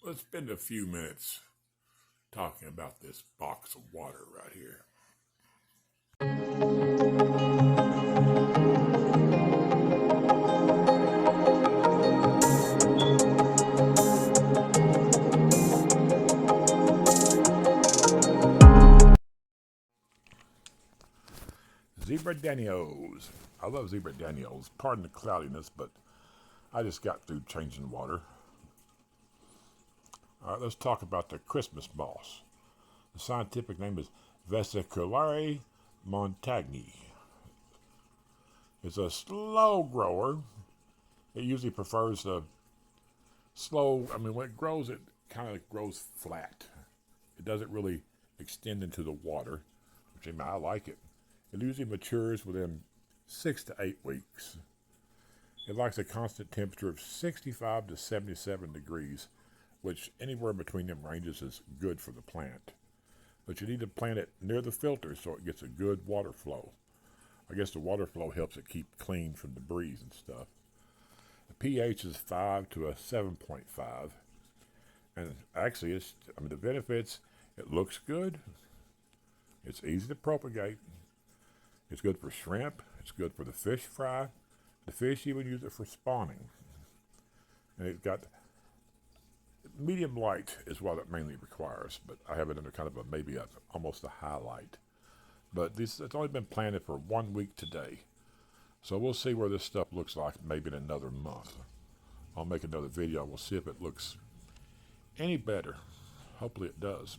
Let's spend a few minutes talking about this box of water right here. Zebra danios. I love zebra danios. Pardon the cloudiness, but I just got through changing water. All right, let's talk about the Christmas moss. The scientific name is Vesiculare montagni. It's a slow grower. It usually prefers the slow, when it grows, it kind of grows flat. It doesn't really extend into the water, which I like it. It usually matures within 6 to 8 weeks. It likes a constant temperature of 65 to 77 degrees, which anywhere between them ranges is good for the plant. But you need to plant it near the filter so it gets a good water flow. I guess the water flow helps it keep clean from debris and stuff. The pH is 5 to a 7.5. And actually, the benefits, it looks good. It's easy to propagate. It's good for shrimp. It's good for the fish fry. The fish even use it for spawning. And it's got medium light is what it mainly requires, but I have it under kind of almost a highlight. But it's only been planted for 1 week today. So we'll see where this stuff looks like maybe in another month. I'll make another video. We'll see if it looks any better. Hopefully it does.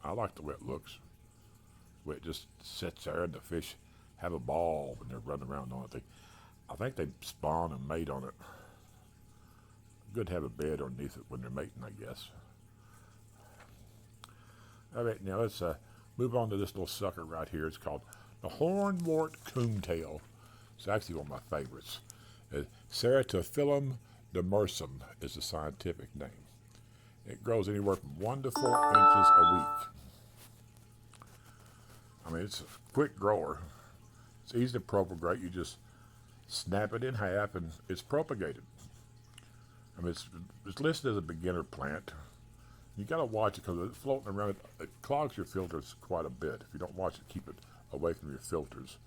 I like the way it looks. The way it just sits there and the fish have a ball when they're running around on it. I think they spawn and mate on it. Good to have a bed underneath it when they're mating, I guess. All right, now let's move on to this little sucker right here. It's called the hornwort coontail. It's actually one of my favorites. Ceratophyllum demersum is the scientific name. It grows anywhere from 1 to 4 inches a week. It's a quick grower. It's easy to propagate. You just snap it in half and it's propagated. It's listed as a beginner plant. You got to watch it because it's floating around. It clogs your filters quite a bit. If you don't watch it, keep it away from your filters.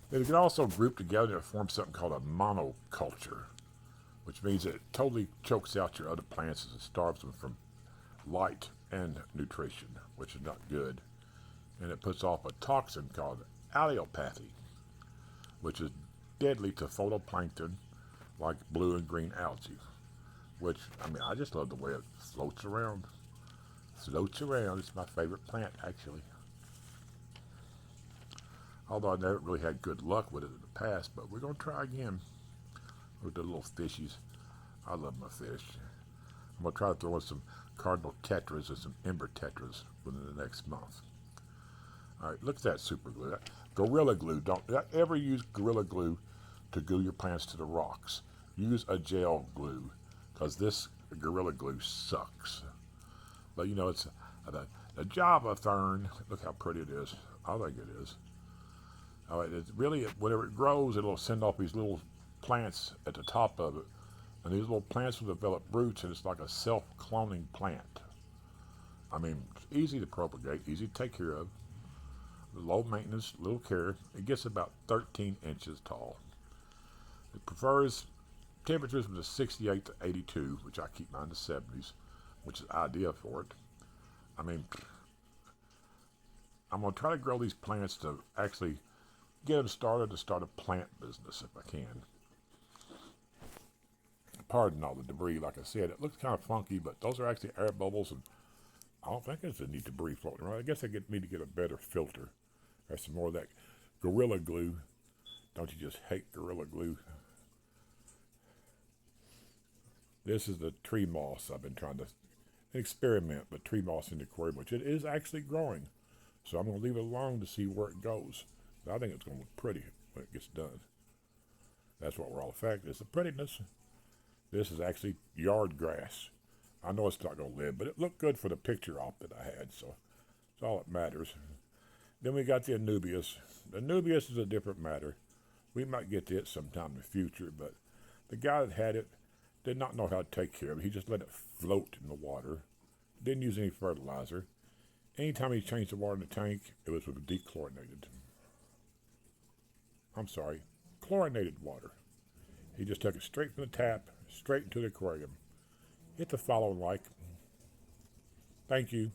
And you can also group together and form something called a monoculture, which means it totally chokes out your other plants and starves them from light and nutrition, which is not good. And it puts off a toxin called allelopathy, which is deadly to phytoplankton like blue and green algae, which, I just love the way it floats around. Floats around. It's my favorite plant, actually. Although I never really had good luck with it in the past, but we're going to try again with the little fishies. I love my fish. I'm going to try to throw in some cardinal tetras and some ember tetras within the next month. All right, look at that super glue. That Gorilla Glue. Don't ever use Gorilla Glue to glue your plants to the rocks. Use a gel glue, because this Gorilla Glue sucks. But it's the Java fern. Look how pretty it is. I think it is. All right, whenever it grows, it'll send off these little plants at the top of it. And these little plants will develop roots, and it's like a self-cloning plant. It's easy to propagate, easy to take care of. Low maintenance, little care. It gets about 13 inches tall. It prefers temperatures from the 68 to 82, which I keep mine in the 70s, which is ideal for it. I'm going to try to grow these plants to actually get them started to start a plant business if I can. Pardon all the debris, like I said. It looks kind of funky, but those are actually air bubbles, and I don't think there's any debris floating around. I guess I need to get a better filter. There's some more of that Gorilla Glue. Don't you just hate Gorilla Glue? This is the tree moss. I've been trying to experiment with tree moss in the aquarium, which it is actually growing. So I'm going to leave it alone to see where it goes. I think it's going to look pretty when it gets done. That's what we're all affected. It's the prettiness. This is actually yard grass. I know it's not going to live, but it looked good for the picture op that I had, so it's all that matters. Then we got the Anubias. The Anubias is a different matter. We might get to it sometime in the future, but the guy that had it did not know how to take care of it. He just let it float in the water. Didn't use any fertilizer. Anytime he changed the water in the tank, it was with chlorinated water. He just took it straight from the tap, straight into the aquarium. Hit the follow and like. Thank you.